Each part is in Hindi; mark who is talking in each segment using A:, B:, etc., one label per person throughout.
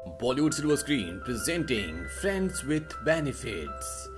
A: Bollywood silver screen presenting friends with benefits.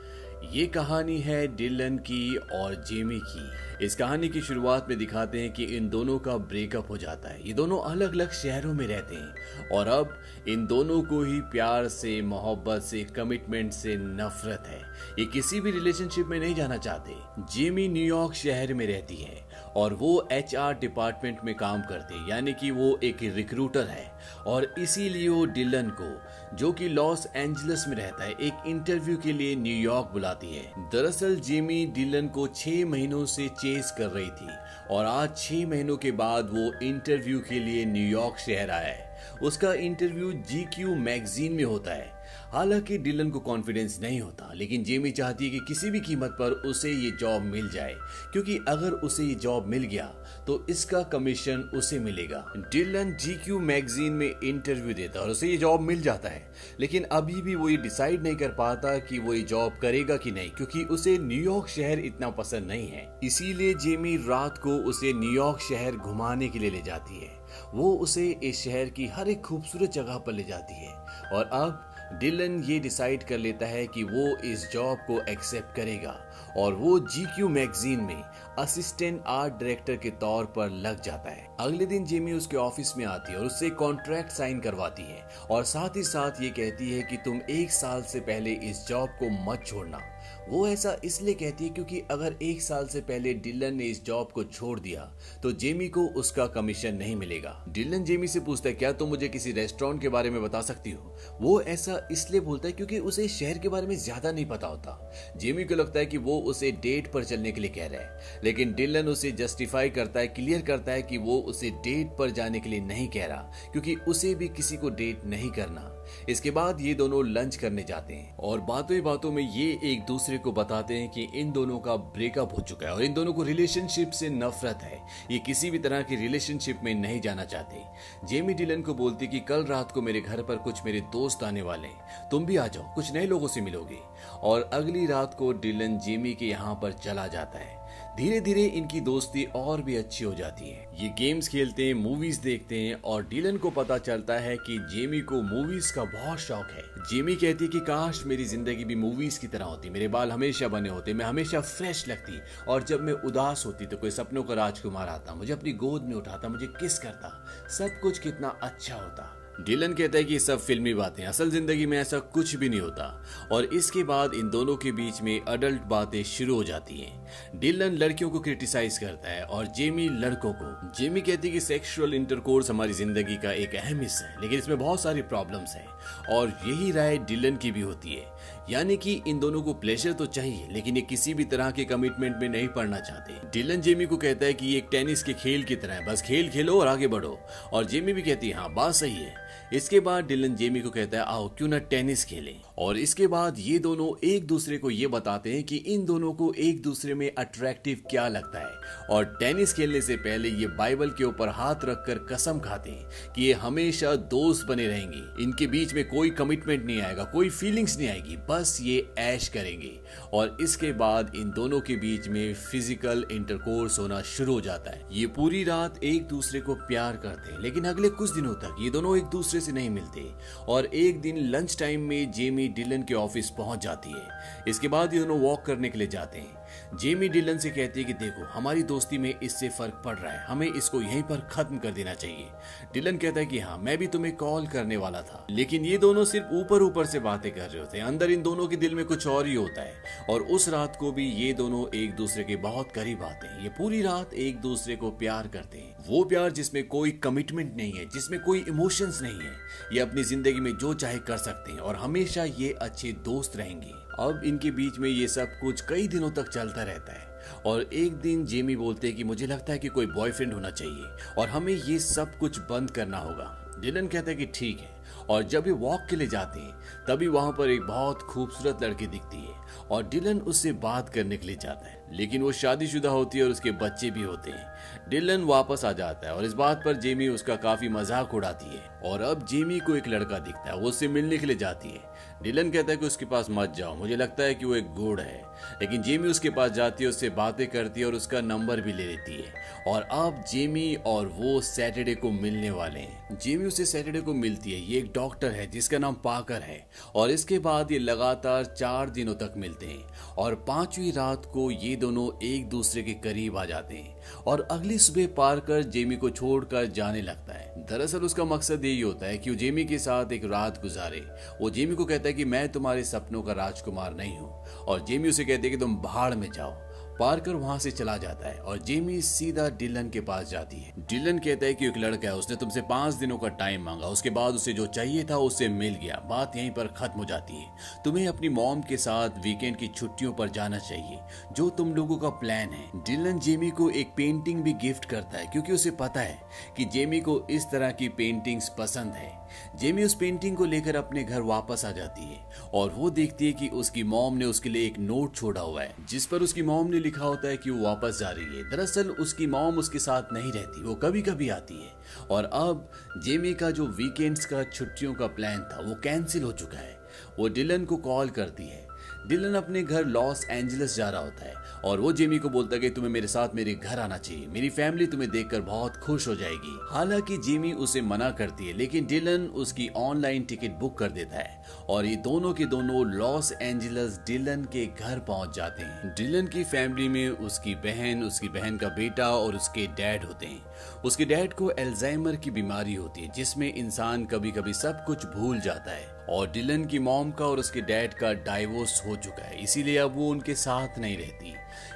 A: ये कहानी है डिलन की और जेमी की। इस कहानी की शुरुआत में दिखाते हैं कि इन दोनों का ब्रेकअप हो जाता है। ये दोनों अलग अलग शहरों में रहते हैं और अब इन दोनों को ही प्यार से, मोहब्बत से, कमिटमेंट से नफरत है। ये किसी भी रिलेशनशिप में नहीं जाना चाहते। जेमी न्यूयॉर्क शहर में रहती है और वो एचआर डिपार्टमेंट में काम करते हैं, यानी कि वो एक रिक्रूटर है और इसीलिए वो डिलन को, जो कि लॉस एंजलिस में रहता है, एक इंटरव्यू के लिए न्यूयॉर्क बुलाती है। दरअसल जेमी डिलन को 6 महीनों से चेस कर रही थी और आज 6 महीनों के बाद वो इंटरव्यू के लिए न्यूयॉर्क शहर आया है। उसका इंटरव्यू जीक्यू मैगजीन में होता है। हालांकि डिलन को कॉन्फिडेंस नहीं होता, लेकिन जेमी चाहती है कि किसी भी कीमत पर उसे ये जॉब मिल जाए, क्योंकि अगर उसे ये जॉब मिल गया तो इसका कमीशन उसे मिलेगा। डिलन जीक्यू मैगजीन में इंटरव्यू देता है और उसे ये जॉब मिल जाता है, लेकिन अभी भी वो ये डिसाइड नहीं कर पाता कि वो ये जॉब करेगा कि नहीं, क्योंकि उसे न्यूयॉर्क शहर इतना पसंद नहीं है। इसीलिए जेमी रात को उसे न्यूयॉर्क शहर घुमाने के लिए ले जाती है। वो उसे इस शहर की हर एक खूबसूरत जगह पर ले जाती है और अब डिलन ये डिसाइड कर लेता है कि वो इस जॉब को एक्सेप्ट करेगा और वो जीक्यू मैगजीन में असिस्टेंट आर्ट डायरेक्टर के तौर पर लग जाता है। अगले दिन जेमी उसके ऑफिस में आती है और उससे कॉन्ट्रैक्ट साइन करवाती है और साथ ही साथ ये कहती है कि तुम 1 साल से पहले इस जॉब को मत छोड़ना। वो ऐसा इसलिए कहती है क्योंकि अगर 1 साल से पहले डिलन ने इस जॉब को छोड़ दिया तो जेमी को उसका कमीशन नहीं मिलेगा। डिलन जेमी से पूछता है, क्या तुम मुझे किसी रेस्टोरेंट के बारे में बता सकती हो? वो ऐसा इसलिए बोलता है क्योंकि उसे शहर के बारे में ज्यादा नहीं पता होता। जेमी को लगता है कि वो उसे डेट पर चलने के लिए कह रहा है, लेकिन डिलन उसे जस्टिफाई करता है, क्लियर करता है कि वो उसे डेट पर जाने के लिए नहीं कह रहा, क्योंकि उसे भी किसी को डेट नहीं करना। इसके बाद ये दोनों लंच करने जाते हैं और बातों ही बातों में ये एक दूसरे को बताते हैं कि इन दोनों का ब्रेकअप हो चुका है और इन दोनों को रिलेशनशिप से नफरत है। ये किसी भी तरह की रिलेशनशिप में नहीं जाना चाहते। जेमी डिलन को बोलती कि कल रात को मेरे घर पर कुछ मेरे दोस्त आने वाले हैं, तुम भी आ जाओ, कुछ नए लोगों से मिलोगे। और अगली रात को डिलन जेमी के यहाँ पर चला जाता है। धीरे धीरे इनकी दोस्ती और भी अच्छी हो जाती है। ये गेम्स खेलते हैं, मूवीज देखते हैं और डिलन को पता चलता है कि जेमी को मूवीज का बहुत शौक है। जेमी कहती है कि काश मेरी जिंदगी भी मूवीज की तरह होती, मेरे बाल हमेशा बने होते, मैं हमेशा फ्रेश लगती और जब मैं उदास होती तो कोई सपनों का राजकुमार आता, मुझे अपनी गोद में उठाता, मुझे किस करता, सब कुछ कितना अच्छा होता। डिलन कहता है कि सब फिल्मी बातें, असल जिंदगी में ऐसा कुछ भी नहीं होता। और इसके बाद इन दोनों के बीच में अडल्ट बातें शुरू हो जाती हैं। डिलन लड़कियों को क्रिटिसाइज करता है और जेमी लड़कों को। जेमी कहती है कि सेक्सुअल इंटरकोर्स हमारी जिंदगी का एक अहम हिस्सा है, लेकिन इसमें बहुत सारी प्रॉब्लम्स हैं और यही राय डिलन की भी होती है, यानी कि इन दोनों को प्लेजर तो चाहिए, लेकिन ये किसी भी तरह के कमिटमेंट में नहीं पड़ना चाहते। डिलन जेमी को कहता है कि ये एक टेनिस के खेल की तरह है, बस खेल खेलो और आगे बढ़ो। और जेमी भी कहती है हाँ बात सही है। इसके बाद डिलन जेमी को कहता है आओ क्यों ना टेनिस खेलें। और इसके बाद ये दोनों एक दूसरे को ये बताते हैं कि इन दोनों को एक दूसरे में अट्रैक्टिव क्या लगता है और टेनिस खेलने से पहले ये बाइबल के ऊपर हाथ रखकर कसम खाते हैं कि ये हमेशा दोस्त बने रहेंगे। इनके बीच में कोई कमिटमेंट नहीं आएगा, कोई फीलिंग्स नहीं आएगी, बस ये ऐश करेंगे। और इसके बाद इन दोनों के बीच में फिजिकल इंटरकोर्स होना शुरू हो जाता है। ये पूरी रात एक दूसरे को प्यार करते हैं, लेकिन अगले कुछ दिनों तक ये दोनों एक दूसरे से नहीं मिलते। और एक दिन लंच टाइम में जेमी डिलन के ऑफिस पहुंच जाती है। इसके बाद ये दोनों वॉक करने के लिए जाते हैं। जेमी डिलन से कहती है कि देखो हमारी दोस्ती में इससे फर्क पड़ रहा है, हमें इसको यहीं पर खत्म कर देना चाहिए। डिलन कहता है कि हाँ मैं भी तुम्हें कॉल करने वाला था, लेकिन ये दोनों सिर्फ ऊपर ऊपर से बातें कर रहे होते हैं, अंदर इन दोनों के दिल में कुछ और ही होता है। और उस रात को भी ये दोनों एक दूसरे के बहुत करीब आते हैं। ये पूरी रात एक दूसरे को प्यार करते हैं, वो प्यार जिसमें कोई कमिटमेंट नहीं है, जिसमें कोई इमोशंस नहीं है। ये अपनी जिंदगी में जो चाहे कर सकते हैं और हमेशा ये अच्छे दोस्त रहेंगे। अब इनके बीच में ये सब कुछ कई दिनों तक चलता रहता है और एक दिन जेमी बोलते हैं कि मुझे लगता है कि कोई बॉयफ्रेंड होना चाहिए और हमें ये सब कुछ बंद करना होगा। डिलन कहता है कि ठीक है। और जब ये वॉक के लिए जाते हैं तभी वहां पर एक बहुत खूबसूरत लड़की दिखती है और डिलन उससे बात करने के लिए जाता है, लेकिन वो शादीशुदा होती है और उसके बच्चे भी होते हैं। डिलन वापस आ जाता है और इस बात पर जेमी उसका काफी मजाक उड़ाती है और अब जेमी को एक लड़का दिखता है, वो उससे मिलने के लिए जाती है। डिलन कहता है कि उसके पास मत जाओ, मुझे लगता है कि वो एक गुड़ है। लेकिन जेमी उसके पास जाती है, उससे बातें करती है और उसका नंबर भी ले लेती है। और अब जेमी और वो सैटरडे को मिलने वाले हैं। जेमी उसे सैटरडे को मिलती है। ये एक डॉक्टर है जिसका नाम पाकर है और इसके बाद ये लगातार 4 दिनों तक मिलते हैं और 5वीं रात को ये दोनों एक दूसरे के करीब आ जाते हैं और अगली सुबह पाकर जेमी को छोड़कर जाने लगता है। दरअसल उसका मकसद यही होता है कि वो जेमी के साथ एक रात गुजारे। वो जेमी को कहता है कि मैं तुम्हारे सपनों का राजकुमार नहीं हूँ और जेमी उसे कहती है कि तुम भाड़ में जाओ। पार्कर वहां से चला जाता है और जेमी सीधा डिलन के पास जाती है। डिलन कहता है कि एक लड़का है, उसने तुमसे 5 दिनों का टाइम मांगा, उसके बाद उसे जो चाहिए था उससे मिल गया, बात यहीं पर खत्म हो जाती है। तुम्हें अपनी मॉम के साथ वीकेंड की छुट्टियों पर जाना चाहिए, जो तुम लोगों का प्लान है। डिलन जेमी को एक पेंटिंग भी गिफ्ट करता है क्योंकि उसे पता है कि जेमी को इस तरह की पेंटिंग्स पसंद है। जेमी उस पेंटिंग को लेकर अपने घर वापस आ जाती है और वो देखती है कि उसकी मॉम ने उसके लिए एक नोट छोड़ा हुआ है जिस पर उसकी मॉम ने लिखा होता है कि वो वापस जा रही है। दरअसल उसकी मॉम उसके साथ नहीं रहती, वो कभी कभी आती है और अब जेमी का जो वीकेंड्स का छुट्टियों का प्लान था वो कैंसिल हो चुका है। वो डिलन को कॉल करती है। डिलन अपने घर लॉस एंजलिस जा रहा होता है और वो जेमी को बोलता है कि तुम्हें मेरे साथ मेरे घर आना चाहिए, मेरी फैमिली तुम्हें देखकर बहुत खुश हो जाएगी। हालांकि जेमी उसे मना करती है लेकिन डिलन उसकी ऑनलाइन टिकट बुक कर देता है और ये दोनों के दोनों लॉस एंजलिस डिलन के घर पहुंच जाते हैं। डिलन की फैमिली में उसकी बहन का बेटा और उसके डैड होते हैं। उसके डैड को अल्जाइमर की बीमारी होती है जिसमें इंसान कभी कभी सब कुछ भूल जाता है और डिलन की मॉम का और उसके डैड का डाइवोर्स हो चुका है, इसीलिए अब वो उनके साथ नहीं रहती।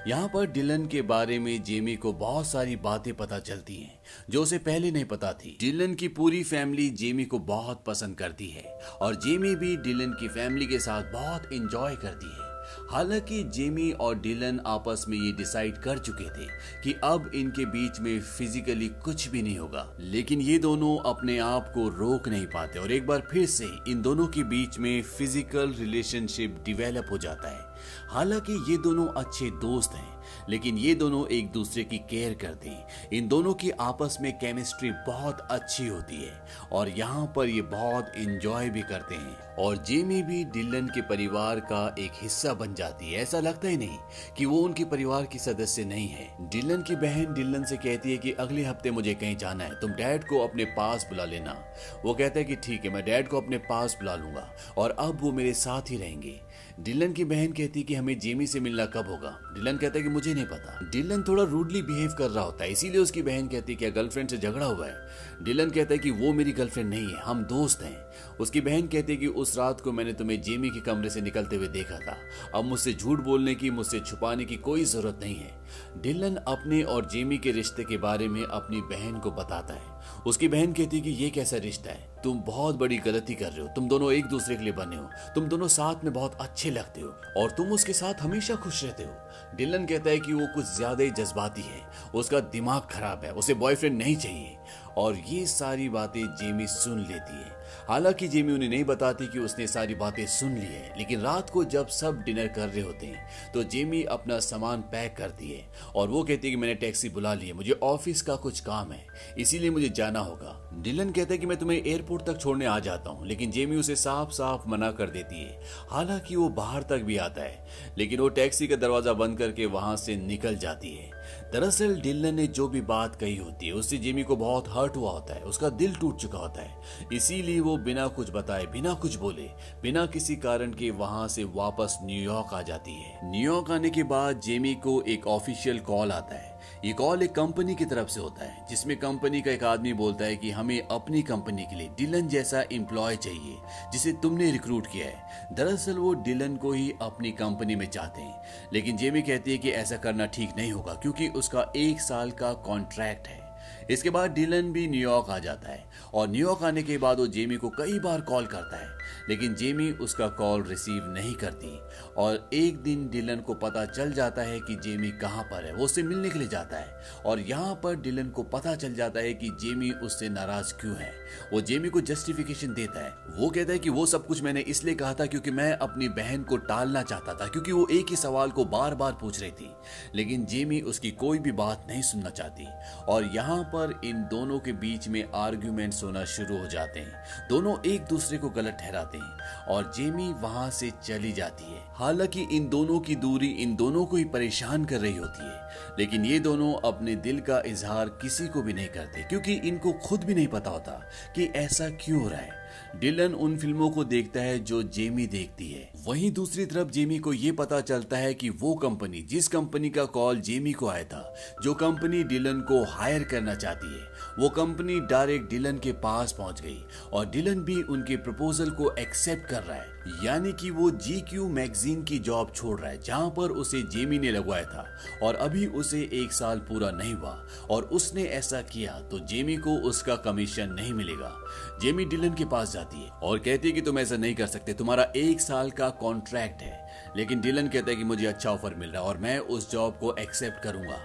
A: यहाँ पर डिलन के बारे में जेमी को बहुत सारी बातें पता चलती हैं जो उसे पहले नहीं पता थी। डिलन की पूरी फैमिली जेमी को बहुत पसंद करती है और जेमी भी डिलन की फैमिली के साथ बहुत एंजॉय करती है। हालांकि जेमी और डिलन आपस में ये डिसाइड कर चुके थे कि अब इनके बीच में फिजिकली कुछ भी नहीं होगा, लेकिन ये दोनों अपने आप को रोक नहीं पाते और एक बार फिर से इन दोनों के बीच में फिजिकल रिलेशनशिप डेवलप हो जाता है। हालांकि ये दोनों अच्छे दोस्त हैं लेकिन ये दोनों एक दूसरे की केयर करते हैं। इन दोनों की आपस में केमिस्ट्री बहुत अच्छी होती है और यहाँ पर ये बहुत एंजॉय भी करते हैं और जेमी भी डिलन के परिवार का एक हिस्सा बन जाती है। ऐसा लगता ही नहीं कि वो उनके परिवार की सदस्य नहीं है। डिलन की बहन डिलन से कहती है कि अगले हफ्ते मुझे कहीं जाना है, तुम डैड को अपने पास बुला लेना। वो कहता है कि ठीक है, मैं डैड को अपने पास बुला लूंगा और अब वो मेरे साथ ही रहेंगे। डिलन की बहन कहती है कि हमें जेमी से मिलना कब होगा। डिलन कहता है कि मुझे नहीं पता। डिलन थोड़ा रूडली बिहेव कर रहा होता है, इसीलिए उसकी बहन कहती है कि गर्लफ्रेंड से झगड़ा हुआ है। डिलन कहता है कि वो मेरी गर्लफ्रेंड नहीं है, हम दोस्त हैं। उसकी बहन कहती है कि उस रात को मैंने तुम्हें जेमी के कमरे से निकलते हुए देखा था, अब मुझसे झूठ बोलने की, मुझसे छुपाने की कोई जरूरत नहीं है। डिलन अपने और जेमी के रिश्ते के बारे में अपनी बहन को बताता है। उसकी बहन कहती है कि ये कैसा रिश्ता है, तुम बहुत बड़ी गलती कर रहे हो, तुम दोनों एक दूसरे के लिए बने हो, तुम दोनों साथ में बहुत अच्छे लगते हो और तुम उसके साथ हमेशा खुश रहते हो। डिलन कहता है कि वो कुछ ज्यादा ही जज्बाती है, उसका दिमाग खराब है, उसे बॉयफ्रेंड नहीं चाहिए और ये सारी बातें जेमी सुन लेती है। हालांकि जेमी उन्हें नहीं बताती कि उसने सारी बातें सुन ली है, लेकिन रात को जब सब डिनर कर रहे होते हैं तो जेमी अपना सामान पैक करती है और वो कहती है कि मैंने टैक्सी बुला ली है, मुझे ऑफिस का कुछ काम है इसीलिए मुझे जाना होगा। डिलन कहता है कि मैं तुम्हें एयरपोर्ट तक छोड़ने आ जाता हूँ, लेकिन जेमी उसे साफ साफ मना कर देती है। हालांकि वो बाहर तक भी आता है लेकिन वो टैक्सी का दरवाजा बंद करके वहां से निकल जाती है। दरअसल डिलन ने जो भी बात कही होती है उससे जेमी को बहुत हर्ट हुआ होता है, उसका दिल टूट चुका होता है, इसीलिए वो बिना कुछ बताए, बिना कुछ बोले, बिना किसी कारण के वहां से वापस न्यूयॉर्क आ जाती है। न्यूयॉर्क आने के बाद जेमी को एक ऑफिशियल कॉल आता है। ये कॉल एक कंपनी की तरफ से होता है जिसमें कंपनी का एक आदमी बोलता है कि हमें अपनी कंपनी के लिए डिलन जैसा एम्प्लॉय चाहिए जिसे तुमने रिक्रूट किया है। दरअसल वो डिलन को ही अपनी कंपनी में चाहते हैं, लेकिन जेमी कहती है कि ऐसा करना ठीक नहीं होगा क्योंकि उसका 1 साल का कॉन्ट्रैक्ट है। इसके बाद डिलन भी न्यूयॉर्क आ जाता है और न्यूयॉर्क आने के बाद वो जेमी को कई बार कॉल करता है, लेकिन जेमी उसका कॉल रिसीव नहीं करती। और एक दिन डिलन को पता चल जाता है कि जेमी कहाँ पर है। वो उससे मिलने के लिए जाता है और यहाँ पर डिलन को पता चल जाता है कि जेमी उससे नाराज क्यों है। वो जेमी को जस्टिफिकेशन देता है। वो कहता है कि वो सब कुछ मैंने इसलिए कहा था क्योंकि मैं अपनी बहन को टालना चाहता था, क्योंकि वो एक ही सवाल को बार बार पूछ रही थी। लेकिन जेमी उसकी कोई भी बात नहीं सुनना चाहती और यहाँ पर इन दोनों के बीच में आर्ग्यूमेंट्स होना शुरू हो जाते हैं। दोनों एक दूसरे को गलत ठहराते हैं और जेमी वहां से चली जाती है। हालांकि इन दोनों की दूरी इन दोनों को ही परेशान कर रही होती है, लेकिन ये दोनों अपने दिल का इजहार किसी को भी नहीं करते, क्योंकि इनको खुद भी नहीं पता होता कि ऐसा क्यों हो रहा है। डिलन उन फिल्मों को देखता है जो जेमी देखती है। वहीं दूसरी तरफ जेमी को यह पता चलता है कि वो कंपनी, जिस कंपनी का कॉल जेमी को आया था, जो कंपनी डिलन को हायर करना चाहती है, वो कंपनी डायरेक्ट डिलन के पास पहुंच गई और डिलन भी उनके प्रपोजल को एक्सेप्ट कर रहा है। यानी कि वो GQ मैगजीन की जॉब छोड़ रहा है जहां पर उसे जेमी ने लगवाया था और अभी उसे 1 साल पूरा नहीं हुआ और उसने ऐसा किया तो जेमी को उसका कमीशन नहीं मिलेगा। जेमी डिलन के पास जाती है और कहती है कि तुम ऐसा नहीं कर सकते, तुम्हारा 1 साल का कॉन्ट्रैक्ट है। लेकिन डिलन कहता है कि मुझे अच्छा ऑफर मिल रहा है और मैं उस जॉब को एक्सेप्ट करूंगा।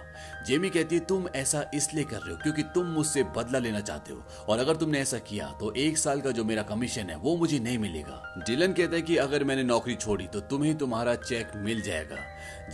A: जेमी कहती है तुम ऐसा इसलिए कर रहे हो क्योंकि तुम मुझसे बदला लेना चाहते हो और अगर तुमने ऐसा किया तो 1 साल का जो मेरा कमीशन है वो मुझे नहीं मिलेगा। डिलन कहता है कि अगर मैंने नौकरी छोड़ी तो तुम्हें तुम्हारा चेक मिल जाएगा।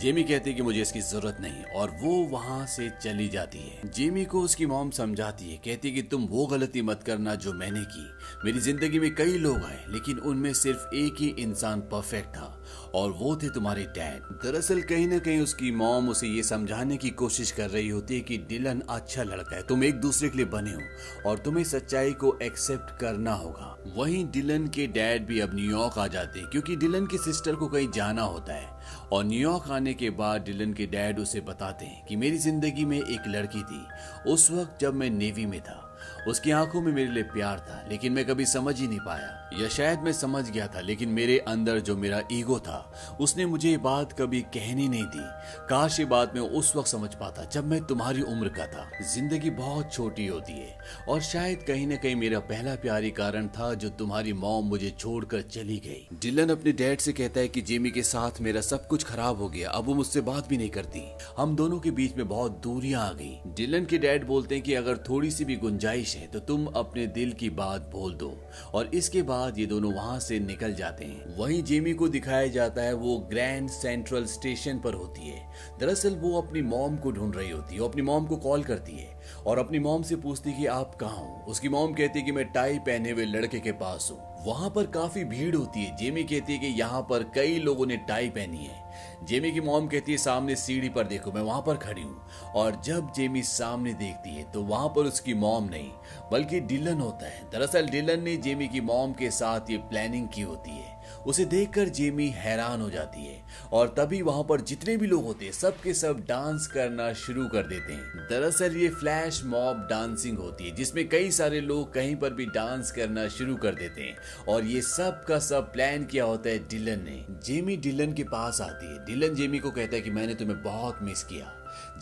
A: जेमी कहती है कि मुझे इसकी जरूरत नहीं और वो वहां से चली जाती है। जेमी को उसकी मॉम समझाती है, कहती है कि तुम वो गलती मत करना जो मैंने की। मेरी जिंदगी में कई लोग आए लेकिन उनमें सिर्फ एक ही इंसान परफेक्ट था और वो थे तुम्हारे डैड। दरअसल कहीं ना कहीं उसकी मॉम उसे ये समझाने की कोशिश कर रही होती है कि डिलन अच्छा लड़का है, तुम एक दूसरे के लिए बने हो और तुम्हें सच्चाई को एक्सेप्ट करना होगा। वहीं डिलन के डैड भी अब न्यूयॉर्क आ जाते हैं क्योंकि डिलन की सिस्टर को कहीं जाना होता है और न्यूयॉर्क आने के बाद डिलन के डैड उसे बताते हैं कि मेरी जिंदगी में एक लड़की थी, उस वक्त जब मैं नेवी में था। उसकी आंखों में मेरे लिए प्यार था लेकिन मैं कभी समझ ही नहीं पाया, या शायद मैं समझ गया था लेकिन मेरे अंदर जो मेरा ईगो था उसने मुझे ये बात कभी कहनी नहीं दी। काश ये बात मैं उस वक्त समझ पाता जब मैं तुम्हारी उम्र का था। जिंदगी बहुत छोटी होती है और शायद कहीं ना कहीं मेरा पहला प्यार ही कारण था जो तुम्हारी मॉम मुझे छोड़कर चली गई। डिलन अपने डैड से कहता है कि जेमी के साथ मेरा सब कुछ खराब हो गया, अब वो मुझसे बात भी नहीं करती, हम दोनों के बीच में बहुत दूरियां आ गई। डिलन के डैड बोलते हैं कि अगर थोड़ी सी भी गुंजाइश है तो तुम अपने दिल की बात बोल दो और इसके बाद ये दोनों वहां से निकल जाते हैं। वहीं जेमी को दिखाया जाता है वो ग्रैंड सेंट्रल स्टेशन पर होती है। दरअसल वो अपनी मॉम को ढूंढ रही होती है। वो अपनी मॉम को कॉल करती है और अपनी मॉम से पूछती है कि आप कहाँ हो। उसकी मॉम कहती है कि मैं टाई पहने हुए लड़के के पास हूँ। वहां पर काफी भीड़ होती है। जेमी कहती है कि यहाँ पर कई लोगों ने टाई पहनी है। जेमी की मॉम कहती है सामने सीढ़ी पर देखो, मैं वहां पर खड़ी हूँ। और जब जेमी सामने देखती है तो वहां पर उसकी मॉम नहीं बल्कि डिलन होता है। दरअसल डिलन ने जेमी की मॉम के साथ ये प्लानिंग की होती है। उसे देखकर जेमी हैरान हो जाती है और तभी वहां पर जितने भी लोग होते हैं सब के सब डांस करना शुरू कर देते हैं। दरअसल ये फ्लैश मॉब डांसिंग होती है जिसमें कई सारे लोग कहीं पर भी डांस करना शुरू कर देते हैं और ये सब का सब प्लान किया होता है डिलन ने। जेमी डिलन के पास आती है। डिलन जेमी को कहता है कि मैंने तुम्हें बहुत मिस किया।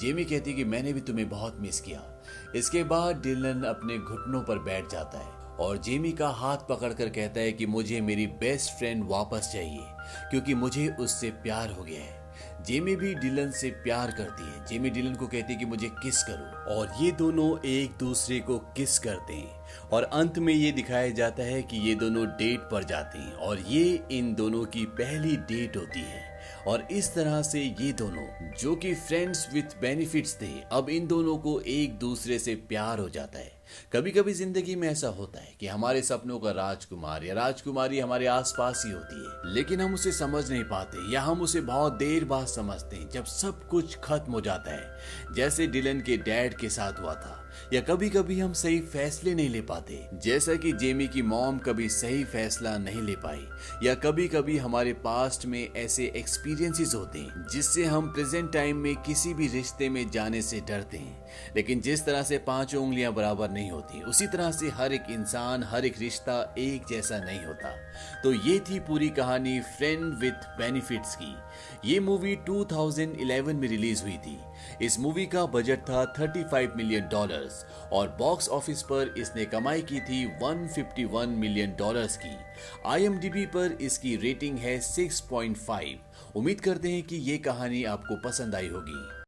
A: जेमी कहती है कि मैंने भी तुम्हें बहुत मिस किया। इसके बाद डिलन अपने घुटनों पर बैठ जाता है और जेमी का हाथ पकड़कर कहता है कि मुझे मेरी बेस्ट फ्रेंड वापस चाहिए क्योंकि मुझे उससे प्यार हो गया है। जेमी भी डिलन से प्यार करती है। जेमी डिलन को कहती है कि मुझे किस करो और ये दोनों एक दूसरे को किस करते हैं और अंत में ये दिखाया जाता है कि ये दोनों डेट पर जाते हैं और ये इन दोनों की पहली डेट होती है। और इस तरह से ये दोनों जो कि फ्रेंड्स विथ बेनिफिट्स थे, अब इन दोनों को एक दूसरे से प्यार हो जाता है। कभी कभी जिंदगी में ऐसा होता है कि हमारे सपनों का राजकुमार या राजकुमारी हमारे आसपास ही होती है लेकिन हम उसे समझ नहीं पाते या हम उसे बहुत देर बाद समझते हैं जब सब कुछ खत्म हो जाता है, जैसे डिलन के डैड के साथ हुआ था। या कभी कभी हम सही फैसले नहीं ले पाते, जैसा कि जेमी की मॉम कभी सही फैसला नहीं ले पाई। या कभी कभी हमारे पास्ट में ऐसे एक्सपीरियंसेस होते हैं जिससे हम प्रेजेंट टाइम में किसी भी रिश्ते में जाने से डरते हैं। लेकिन जिस तरह से 5 उंगलियां बराबर नहीं नहीं होती, उसी तरह से हर एक इंसान, हर एक रिश्ता एक जैसा नहीं होता। तो ये थी पूरी कहानी फ्रेंड विथ बेनिफिट्स की। ये मूवी 2011 में रिलीज हुई थी। इस मूवी का बजट था $35 मिलियन और बॉक्स ऑफिस पर इसने कमाई की थी $151 मिलियन की। IMDb पर इसकी रेटिंग है 6.5। उम्मीद करते हैं कि ये कहानी आपको पसंद आई होगी।